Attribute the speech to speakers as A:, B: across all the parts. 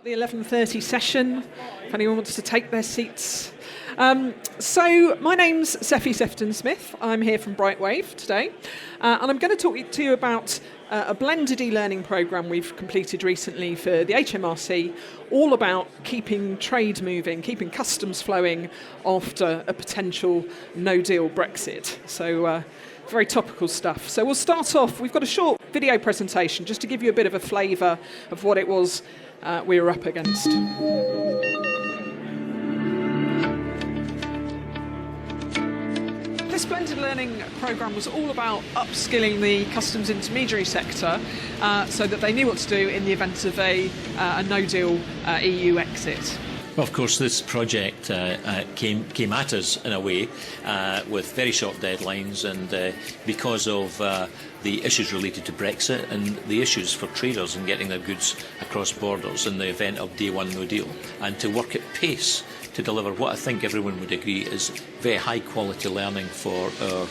A: The 11:30 session, if anyone wants to take their seats. So my name's Seffi Sefton-Smith. I'm here from Brightwave today, and I'm going to talk to you about a blended e-learning programme we've completed recently for the HMRC, all about keeping trade moving, keeping customs flowing after a potential no-deal Brexit. So very topical stuff. So we'll start off, we've got a short video presentation just to give you a bit of a flavour of what it was we were up against. This blended learning programme was all about upskilling the customs intermediary sector so that they knew what to do in the event of a no-deal EU exit.
B: Well, of course, this project came at us in a way with very short deadlines, and because of the issues related to Brexit and the issues for traders in getting their goods across borders in the event of day one no deal, and to work at pace to deliver what I think everyone would agree is very high quality learning for our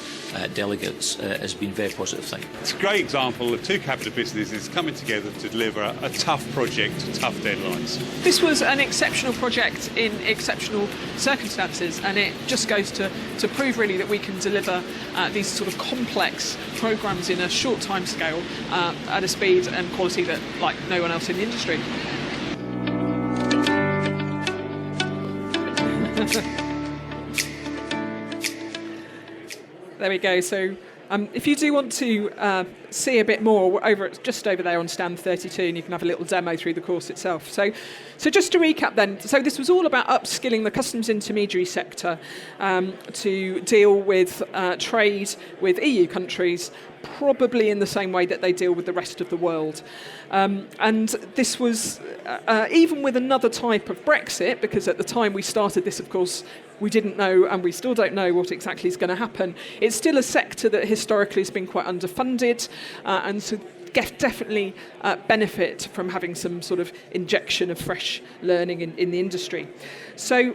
B: delegates has been a very positive thing.
C: It's a great example of two capital businesses coming together to deliver a tough project to tough deadlines.
A: This was an exceptional project in exceptional circumstances, and it just goes to prove really that we can deliver these sort of complex programmes in a short time scale at a speed and quality that like no one else in the industry. There we go. So if you do want to see a bit more, just over there on stand 32, and you can have a little demo through the course itself. So just to recap then, so this was all about upskilling the customs intermediary sector to deal with trade with EU countries, probably in the same way that they deal with the rest of the world. And this was, even with another type of Brexit, because at the time we started this, of course, we didn't know, and we still don't know what exactly is going to happen. It's still a sector that historically has been quite underfunded, and so definitely benefit from having some sort of injection of fresh learning in the industry. So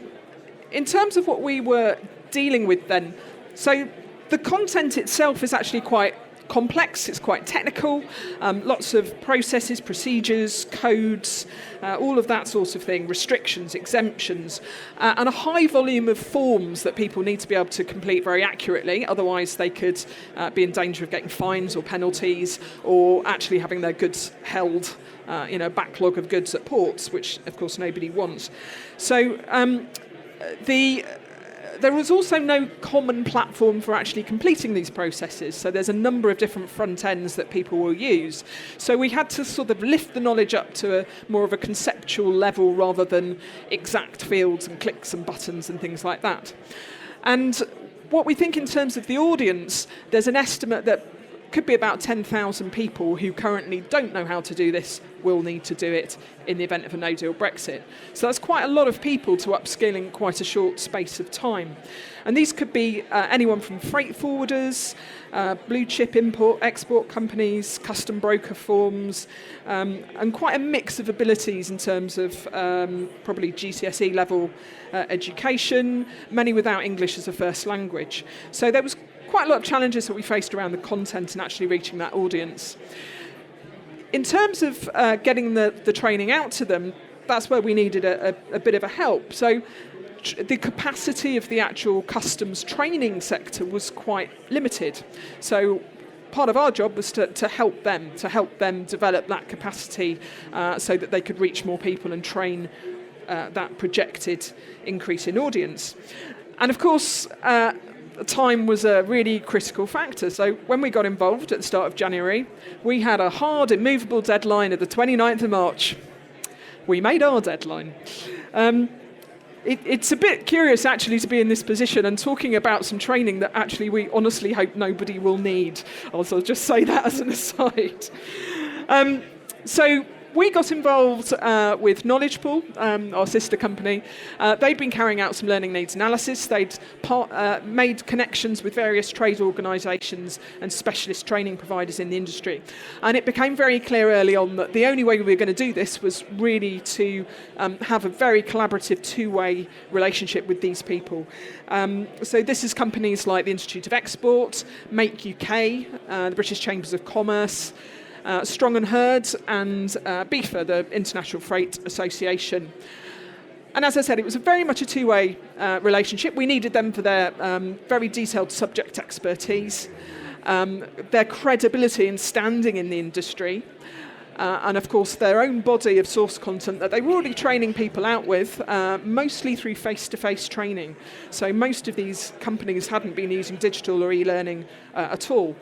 A: in terms of what we were dealing with then, so the content itself is actually quite complex, it's quite technical, lots of processes, procedures, codes, all of that sort of thing, restrictions, exemptions, and a high volume of forms that people need to be able to complete very accurately, otherwise they could be in danger of getting fines or penalties, or actually having their goods held, a backlog of goods at ports, which of course nobody wants. So there was also no common platform for actually completing these processes, so there's a number of different front ends that people will use. So we had to sort of lift the knowledge up to a more of a conceptual level rather than exact fields and clicks and buttons and things like that. And what we think in terms of the audience, there's an estimate that could be about 10,000 people who currently don't know how to do this will need to do it in the event of a no-deal Brexit. So that's quite a lot of people to upskill in quite a short space of time. And these could be anyone from freight forwarders, blue chip import-export companies, custom broker firms, and quite a mix of abilities in terms of probably GCSE level education, many without English as a first language. So there was quite a lot of challenges that we faced around the content and actually reaching that audience. In terms of getting the training out to them, that's where we needed a bit of a help. So the capacity of the actual customs training sector was quite limited. So part of our job was to help them develop that capacity so that they could reach more people and train that projected increase in audience. And of course, time was a really critical factor. So when we got involved at the start of January, we had a hard, immovable deadline of the 29th of March. We made our deadline. It's a bit curious actually to be in this position and talking about some training that actually we honestly hope nobody will need. I'll just say that as an aside. So we got involved with Knowledge Pool, our sister company. They'd been carrying out some learning needs analysis. They'd made connections with various trade organisations and specialist training providers in the industry. And it became very clear early on that the only way we were going to do this was really to have a very collaborative two-way relationship with these people. So this is companies like the Institute of Export, Make UK, the British Chambers of Commerce, Strong and Heard, and BIFA, the International Freight Association. And as I said, it was very much a two-way relationship. We needed them for their very detailed subject expertise, their credibility and standing in the industry, and of course their own body of source content that they were already training people out with, mostly through face-to-face training. So most of these companies hadn't been using digital or e-learning at all.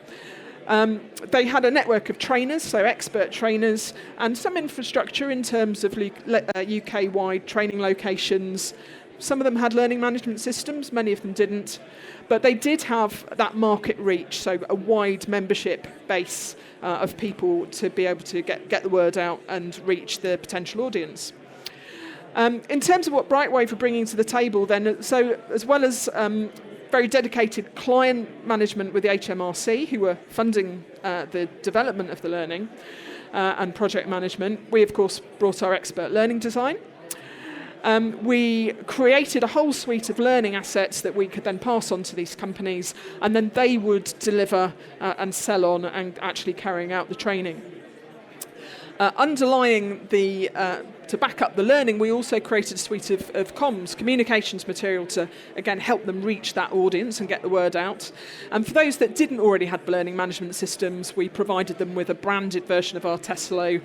A: They had a network of trainers, so expert trainers, and some infrastructure in terms of UK-wide training locations. Some of them had learning management systems, many of them didn't. But they did have that market reach, so a wide membership base of people to be able to get the word out and reach the potential audience. In terms of what Brightwave were bringing to the table then, so as well as very dedicated client management with the HMRC, who were funding the development of the learning and project management, we of course brought our expert learning design. We created a whole suite of learning assets that we could then pass on to these companies, and then they would deliver and sell on and actually carrying out the training. Underlying to back up the learning, we also created a suite of comms, communications material to, again, help them reach that audience and get the word out. And for those that didn't already have learning management systems, we provided them with a branded version of our Tesla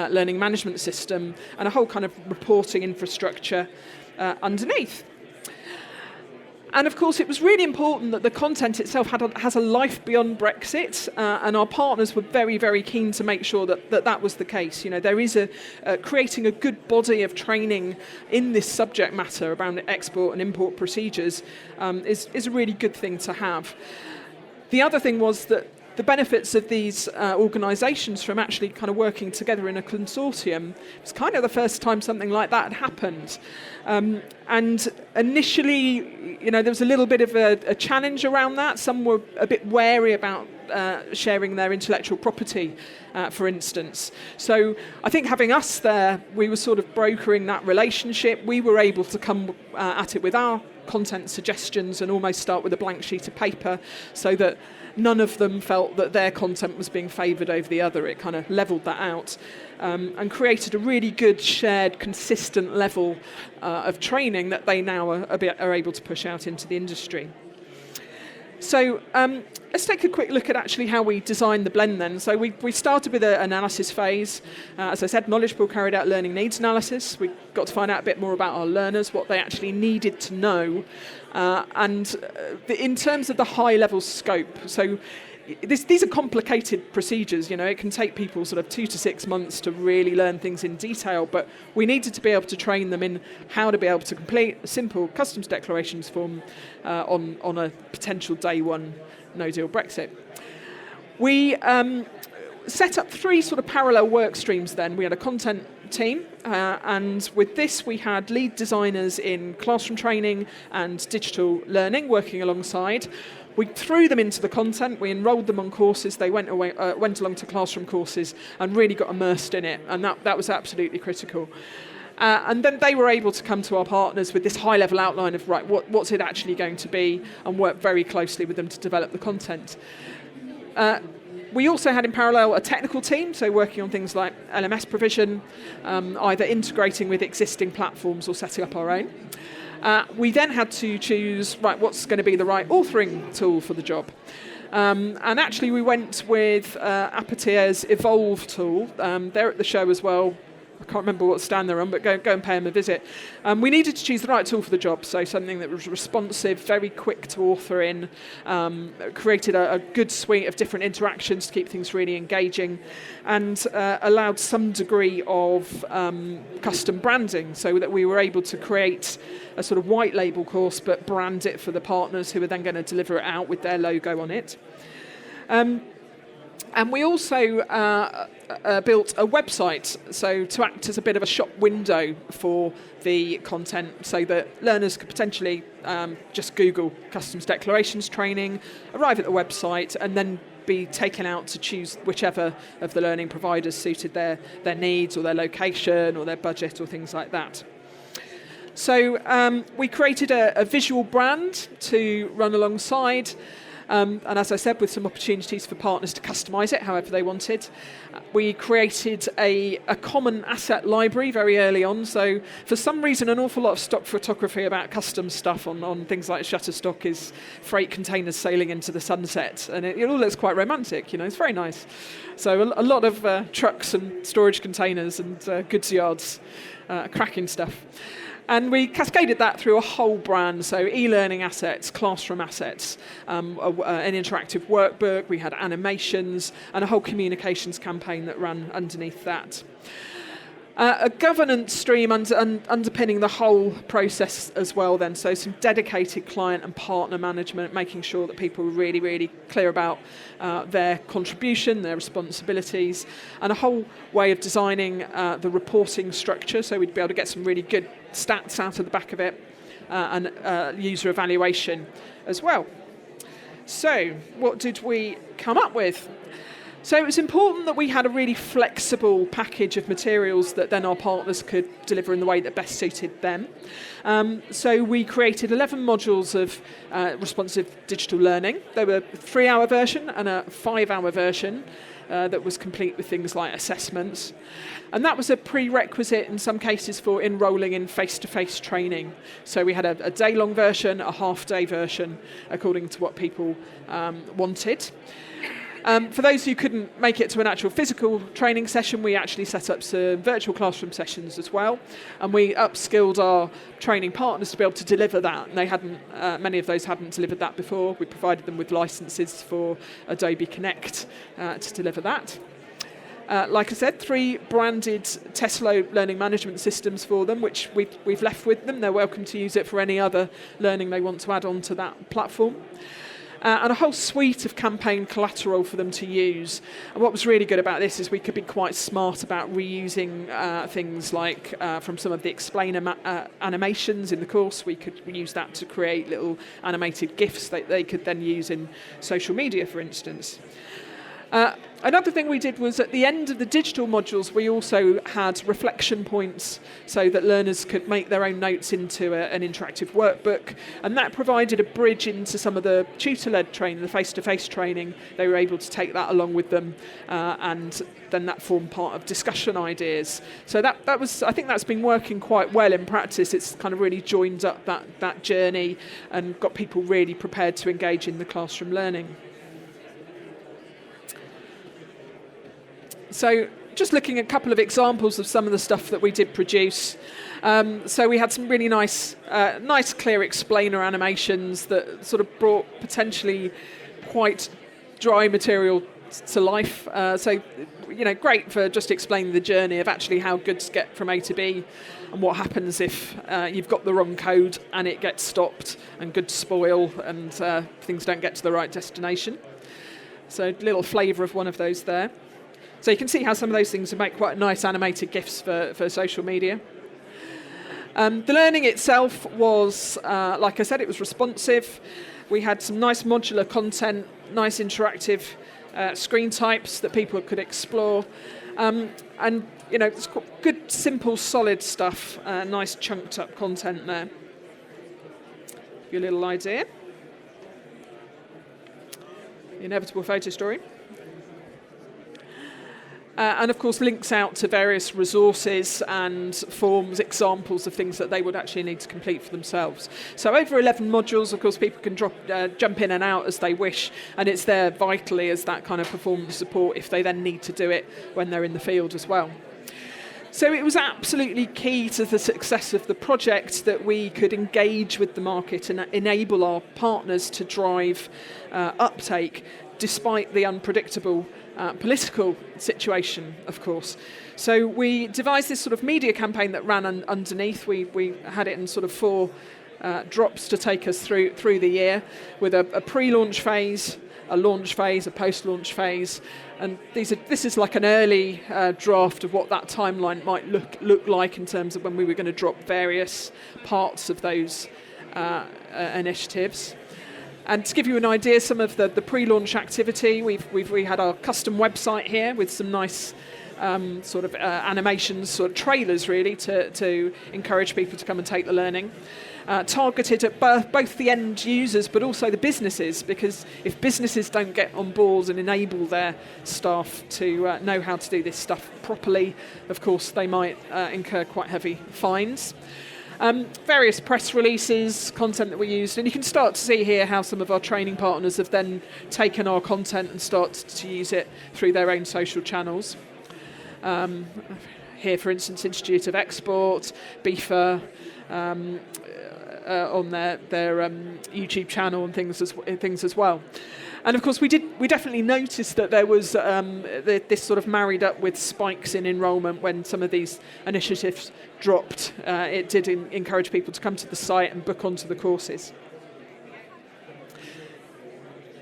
A: learning management system and a whole kind of reporting infrastructure underneath. And of course, it was really important that the content itself has a life beyond Brexit, and our partners were very, very keen to make sure that was the case. You know, there is creating a good body of training in this subject matter around export and import procedures is a really good thing to have. The other thing was that the benefits of these organisations from actually kind of working together in a consortium was kind of the first time something like that had happened. And initially, you know, there was a little bit of a challenge around that. Some were a bit wary about sharing their intellectual property, for instance. So I think having us there, we were sort of brokering that relationship. We were able to come at it with our content suggestions and almost start with a blank sheet of paper so that none of them felt that their content was being favoured over the other. It kind of levelled that out and created a really good, shared, consistent level of training that they now are able to push out into the industry. So let's take a quick look at actually how we designed the blend then. So we started with an analysis phase. As I said, Knowledge Pool carried out learning needs analysis. We got to find out a bit more about our learners, what they actually needed to know. In terms of the high-level scope, so these are complicated procedures. You know, it can take people sort of 2 to 6 months to really learn things in detail, but we needed to be able to train them in how to be able to complete a simple customs declarations form on a potential day one no-deal Brexit. We set up 3 sort of parallel work streams then. We had a content team, and with this we had lead designers in classroom training and digital learning working alongside. We threw them into the content, we enrolled them on courses, they went along to classroom courses and really got immersed in it, and that was absolutely critical. And then they were able to come to our partners with this high-level outline of, right, what's it actually going to be, and work very closely with them to develop the content. We also had in parallel a technical team, so working on things like LMS provision, either integrating with existing platforms or setting up our own. We then had to choose, right, what's going to be the right authoring tool for the job. And actually we went with Apatier's Evolve tool. They're at the show as well. I can't remember what stand they're on, but go and pay them a visit. We needed to choose the right tool for the job, so something that was responsive, very quick to author in, created a good suite of different interactions to keep things really engaging, and allowed some degree of custom branding, so that we were able to create a sort of white label course, but brand it for the partners who are then going to deliver it out with their logo on it. And we also built a website, so to act as a bit of a shop window for the content, so that learners could potentially just Google customs declarations training, arrive at the website, and then be taken out to choose whichever of the learning providers suited their needs or their location or their budget or things like that. So we created a visual brand to run alongside. And as I said, with some opportunities for partners to customise it however they wanted. We created a common asset library very early on. So for some reason, an awful lot of stock photography about custom stuff on things like Shutterstock is freight containers sailing into the sunset. And it all looks quite romantic, it's very nice. So a lot of trucks and storage containers and goods yards, cracking stuff. And we cascaded that through a whole brand, so e-learning assets, classroom assets, an interactive workbook, we had animations, and a whole communications campaign that ran underneath that. A governance stream underpinning the whole process as well then, so some dedicated client and partner management, making sure that people were really, really clear about their contribution, their responsibilities, and a whole way of designing the reporting structure, so we'd be able to get some really good stats out of the back of it, and user evaluation as well. So, what did we come up with? So it was important that we had a really flexible package of materials that then our partners could deliver in the way that best suited them. So we created 11 modules of responsive digital learning. There were a 3-hour version and a 5-hour version that was complete with things like assessments. And that was a prerequisite in some cases for enrolling in face-to-face training. So we had a day-long version, a half-day version, according to what people wanted. For those who couldn't make it to an actual physical training session, we actually set up some virtual classroom sessions as well, and we upskilled our training partners to be able to deliver that. And they hadn't, many of those hadn't delivered that before. We provided them with licenses for Adobe Connect to deliver that. Like I said, 3 branded Tesla learning management systems for them, which we've left with them. They're welcome to use it for any other learning they want to add on to that platform. And a whole suite of campaign collateral for them to use. And what was really good about this is we could be quite smart about reusing things like from some of the explainer animations in the course. We could use that to create little animated GIFs that they could then use in social media, for instance. Another thing we did was at the end of the digital modules, we also had reflection points so that learners could make their own notes into an interactive workbook. And that provided a bridge into some of the tutor-led training, the face-to-face training. They were able to take that along with them, and then that formed part of discussion ideas. So that was, I think that's been working quite well in practice. It's kind of really joined up that journey and got people really prepared to engage in the classroom learning. So just looking at a couple of examples of some of the stuff that we did produce. So we had some really nice clear explainer animations that sort of brought potentially quite dry material to life. So, great for just explaining the journey of actually how goods get from A to B and what happens if you've got the wrong code and it gets stopped and goods spoil and things don't get to the right destination. So a little flavour of one of those there. So you can see how some of those things would make quite nice animated GIFs for social media. The learning itself was, like I said, it was responsive. We had some nice modular content, nice interactive screen types that people could explore. And, it's good, simple, solid stuff, nice chunked up content there. Give you a little idea. The inevitable photo story. And of course links out to various resources and forms, examples of things that they would actually need to complete for themselves. So over 11 modules, of course, people can jump in and out as they wish, and it's there vitally as that kind of performance support if they then need to do it when they're in the field as well. So it was absolutely key to the success of the project that we could engage with the market and enable our partners to drive uptake despite the unpredictable political situation, of course. So we devised this sort of media campaign that ran underneath. We had it in sort of 4 drops to take us through the year, with a pre-launch phase, a launch phase, a post-launch phase, and this is like an early draft of what that timeline might look like in terms of when we were going to drop various parts of those initiatives. And to give you an idea, some of the pre-launch activity, we had our custom website here with some nice 3D sort of animations, sort of trailers really, to encourage people to come and take the learning. Targeted at both the end users but also the businesses, because if businesses don't get on board and enable their staff to know how to do this stuff properly, of course they might incur quite heavy fines. Various press releases, content that we used, and you can start to see here how some of our training partners have then taken our content and started to use it through their own social channels. Here, for instance, Institute of Export, BIFA, on their YouTube channel and things as well. And of course, we definitely noticed that there was this sort of married up with spikes in enrolment when some of these initiatives dropped. It did encourage people to come to the site and book onto the courses.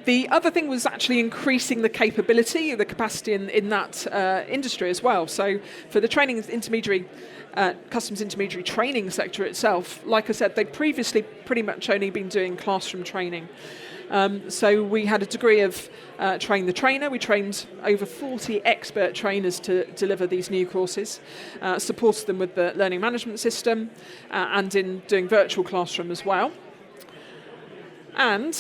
A: The other thing was actually increasing the capability, the capacity in that industry as well. So for the training intermediary, customs intermediary training sector itself, like I said, they'd previously pretty much only been doing classroom training. So we had a degree of train the trainer. We trained over 40 expert trainers to deliver these new courses, supported them with the learning management system and in doing virtual classroom as well. And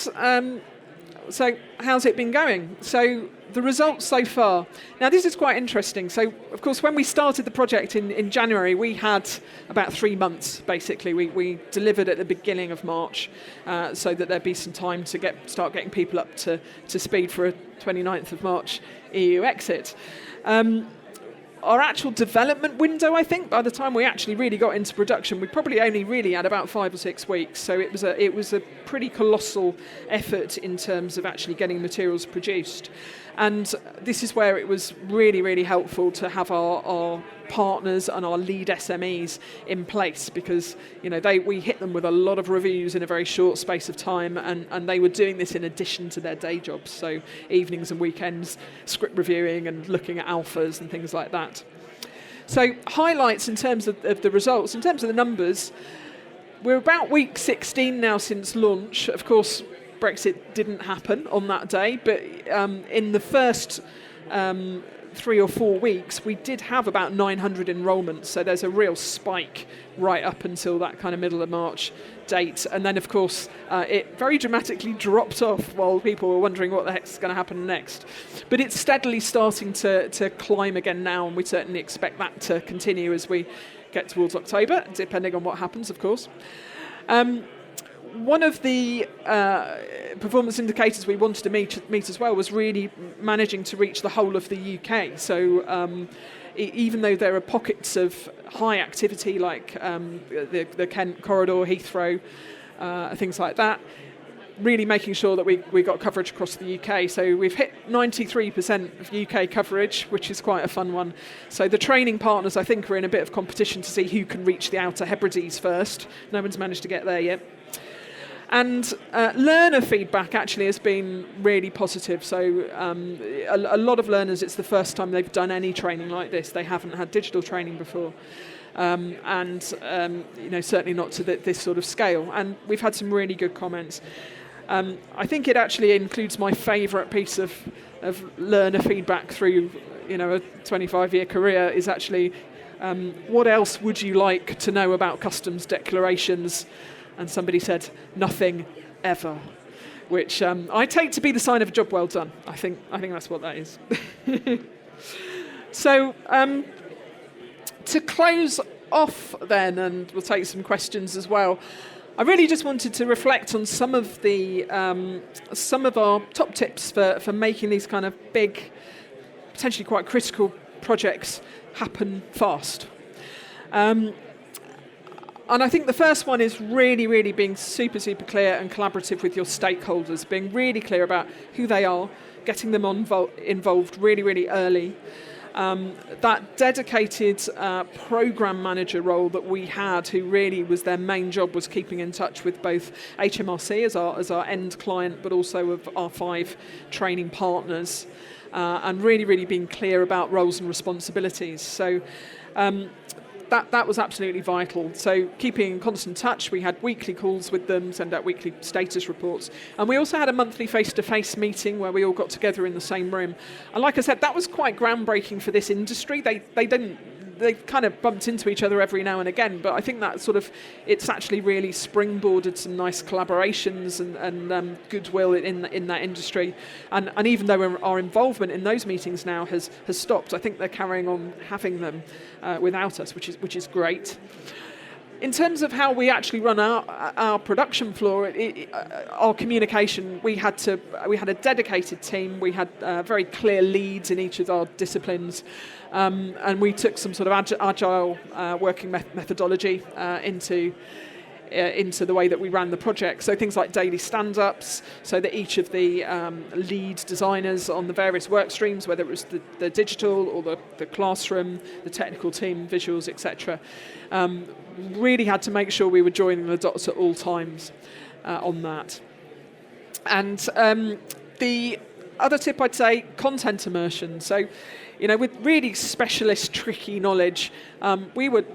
A: so how's it been going? So the results so far. Now this is quite interesting. So of course when we started the project in January, we had about 3 months basically. We delivered at the beginning of March so that there'd be some time to start getting people up to speed for a 29th of March EU exit. Our actual development window, I think, by the time we actually really got into production, we probably only really had about 5 or 6 weeks. So it was a pretty colossal effort in terms of actually getting materials produced. And this is where it was really, really helpful to have our partners and our lead SMEs in place, because we hit them with a lot of reviews in a very short space of time, and they were doing this in addition to their day jobs, so evenings and weekends, script reviewing and looking at alphas and things like that. So highlights in terms of the results, in terms of the numbers, we're about week 16 now since launch. Of course, Brexit didn't happen on that day, but in the first 3 or 4 weeks, we did have about 900 enrolments, so there's a real spike right up until that kind of middle of March date. And then, of course, it very dramatically dropped off while people were wondering what the heck's going to happen next. But it's steadily starting to climb again now, and we certainly expect that to continue as we get towards October, depending on what happens, of course. One of the performance indicators we wanted to meet as well was really managing to reach the whole of the UK. So even though there are pockets of high activity like the Kent corridor, Heathrow, things like that, really making sure that we got coverage across the UK. So we've hit 93% of UK coverage, which is quite a fun one. So the training partners, I think, are in a bit of competition to see who can reach the Outer Hebrides first. No one's managed to get there yet. And learner feedback actually has been really positive. So a lot of learners, it's the first time they've done any training like this. They haven't had digital training before. And certainly not to this sort of scale. And we've had some really good comments. I think it actually includes my favourite piece of learner feedback through a 25-year career is actually what else would you like to know about customs declarations? And somebody said, nothing ever, which I take to be the sign of a job well done. I think that's what that is. So to close off then, and we'll take some questions as well, I really just wanted to reflect on some of our top tips for making these kind of big, potentially quite critical projects happen fast. And I think the first one is really, really being super, super clear and collaborative with your stakeholders, being really clear about who they are, getting them involved really, really early. That dedicated program manager role that we had, who really was their main job, was keeping in touch with both HMRC as our end client, but also with our 5 training partners, and really, really being clear about roles and responsibilities. So that was absolutely vital. So keeping in constant touch, we had weekly calls with them, send out weekly status reports. And we also had a monthly face-to-face meeting where we all got together in the same room. And like I said, that was quite groundbreaking for this industry. They kind of bumped into each other every now and again, but I think that it's actually really springboarded some nice collaborations and goodwill in that industry. And even though our involvement in those meetings now has stopped, I think they're carrying on having them without us, which is great. In terms of how we actually run our production floor, our communication, we had a dedicated team. We had very clear leads in each of our disciplines, and we took some sort of agile working methodology into the way that we ran the project. So things like daily stand-ups, so that each of the lead designers on the various work streams, whether it was the digital or the classroom, the technical team, visuals, etc., really had to make sure we were joining the dots at all times on that. And the other tip I'd say, content immersion. So, with really specialist, tricky knowledge, we were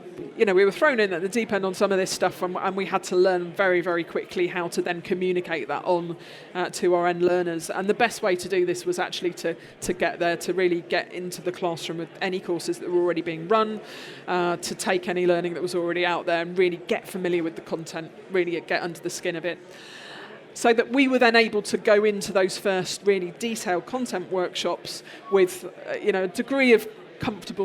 A: thrown in at the deep end on some of this stuff, and we had to learn very, very quickly how to then communicate that on to our end learners. And the best way to do this was actually to get there, to really get into the classroom with any courses that were already being run, to take any learning that was already out there and really get familiar with the content, really get under the skin of it. So that we were then able to go into those first really detailed content workshops with a degree of comfort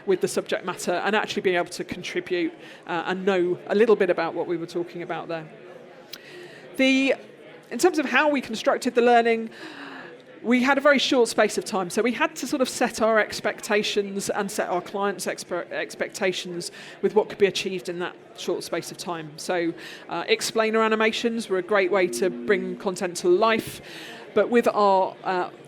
A: with the subject matter, and actually being able to contribute and know a little bit about what we were talking about there. In terms of how we constructed the learning, we had a very short space of time, so we had to sort of set our expectations and set our clients' expectations with what could be achieved in that short space of time. So explainer animations were a great way to bring content to life, but with our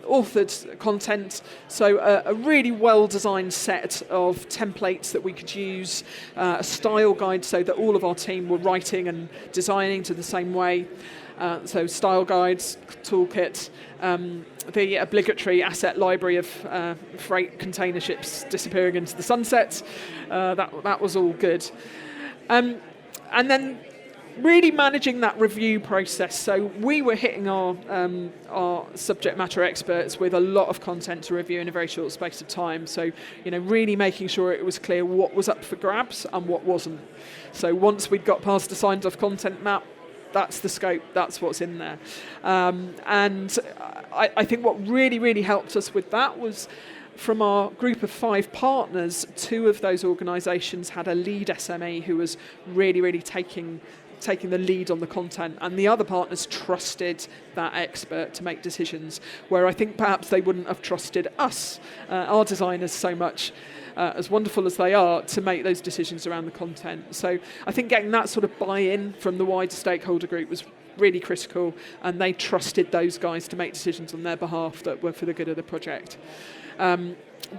A: authored content, so a really well-designed set of templates that we could use, a style guide so that all of our team were writing and designing to the same way. So style guides, toolkit, the obligatory asset library of freight container ships disappearing into the sunset. That was all good. And then really managing that review process. So we were hitting our subject matter experts with a lot of content to review in a very short space of time. So, really making sure it was clear what was up for grabs and what wasn't. So once we'd got past the signed off content map, that's the scope, that's what's in there. And I think what really, really helped us with that was from our group of 5 partners, 2 of those organisations had a lead SME who was really, really taking the lead on the content, and the other partners trusted that expert to make decisions, where I think perhaps they wouldn't have trusted us, our designers, so much, as wonderful as they are, to make those decisions around the content. So I think getting that sort of buy-in from the wider stakeholder group was really critical, and they trusted those guys to make decisions on their behalf that were for the good of the project.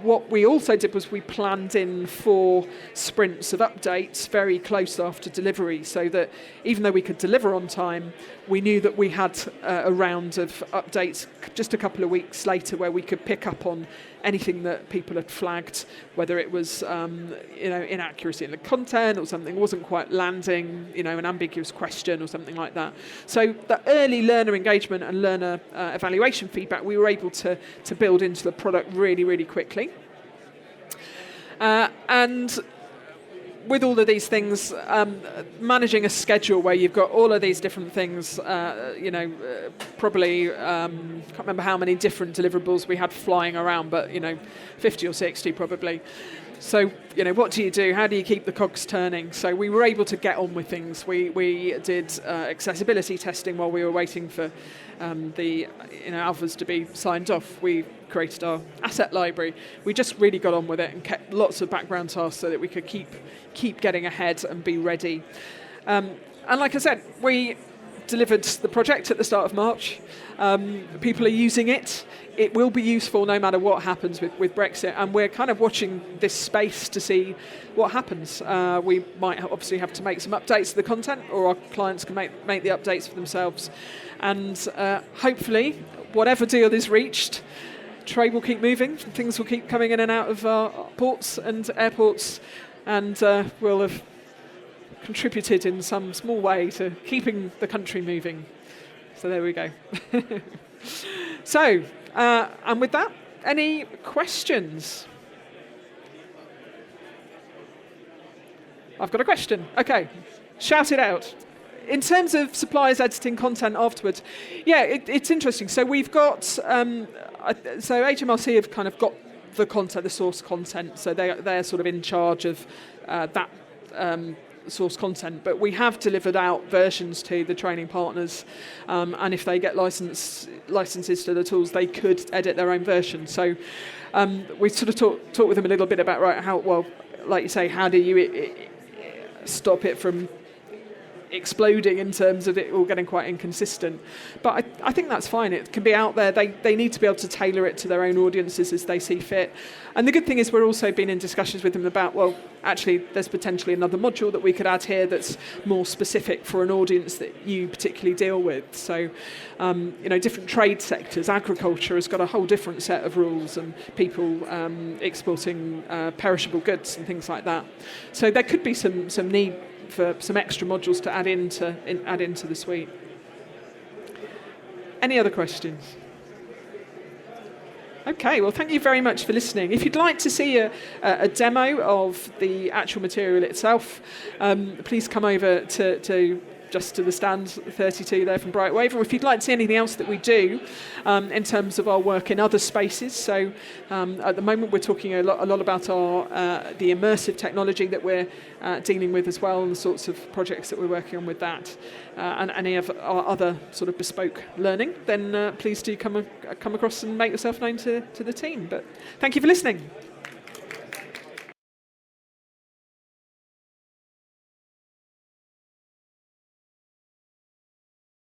A: What we also did was we planned in 4 sprints of updates very close after delivery, so that even though we could deliver on time, we knew that we had a round of updates just a couple of weeks later where we could pick up on anything that people had flagged, whether it was inaccuracy in the content or something wasn't quite landing, an ambiguous question or something like that. So the early learner engagement and learner evaluation feedback we were able to build into the product really, really quickly. And with all of these things, managing a schedule where you've got all of these different things, probably, can't remember how many different deliverables we had flying around, but, 50 or 60 probably. So, what do you do? How do you keep the cogs turning? So we were able to get on with things. We did accessibility testing while we were waiting for the alphas to be signed off. We created our asset library. We just really got on with it and kept lots of background tasks so that we could keep getting ahead and be ready. And like I said, we delivered the project at the start of March. People are using it. It will be useful no matter what happens with Brexit, and we're kind of watching this space to see what happens. We might obviously have to make some updates to the content, or our clients can make the updates for themselves. And hopefully, whatever deal is reached, trade will keep moving, things will keep coming in and out of our ports and airports, and we'll have contributed in some small way to keeping the country moving. So there we go. So, and with that, any questions? I've got a question. Okay, shout it out. In terms of suppliers editing content afterwards, yeah, it's interesting. So we've got, so HMRC have kind of got the content, the source content, so they're sort of in charge of that source content, but we have delivered out versions to the training partners, and if they get licenses to the tools, they could edit their own version. So we sort of talked with them a little bit about, right, how, well, like you say, how do you stop it from exploding in terms of it all getting quite inconsistent. But I think that's fine. It can be out there. They need to be able to tailor it to their own audiences as they see fit. And the good thing is we're also been in discussions with them about, well, actually there's potentially another module that we could add here that's more specific for an audience that you particularly deal with. So, different trade sectors, agriculture has got a whole different set of rules, and people exporting perishable goods and things like that. So there could be some need for some extra modules to add into the suite. Any other questions? Okay, well, thank you very much for listening. If you'd like to see a demo of the actual material itself, please come over to just to the stand 32 there from Brightwave, or if you'd like to see anything else that we do in terms of our work in other spaces. So at the moment we're talking a lot about the immersive technology that we're dealing with as well, and the sorts of projects that we're working on with that, and any of our other sort of bespoke learning, then please do come across and make yourself known to the team. But thank you for listening.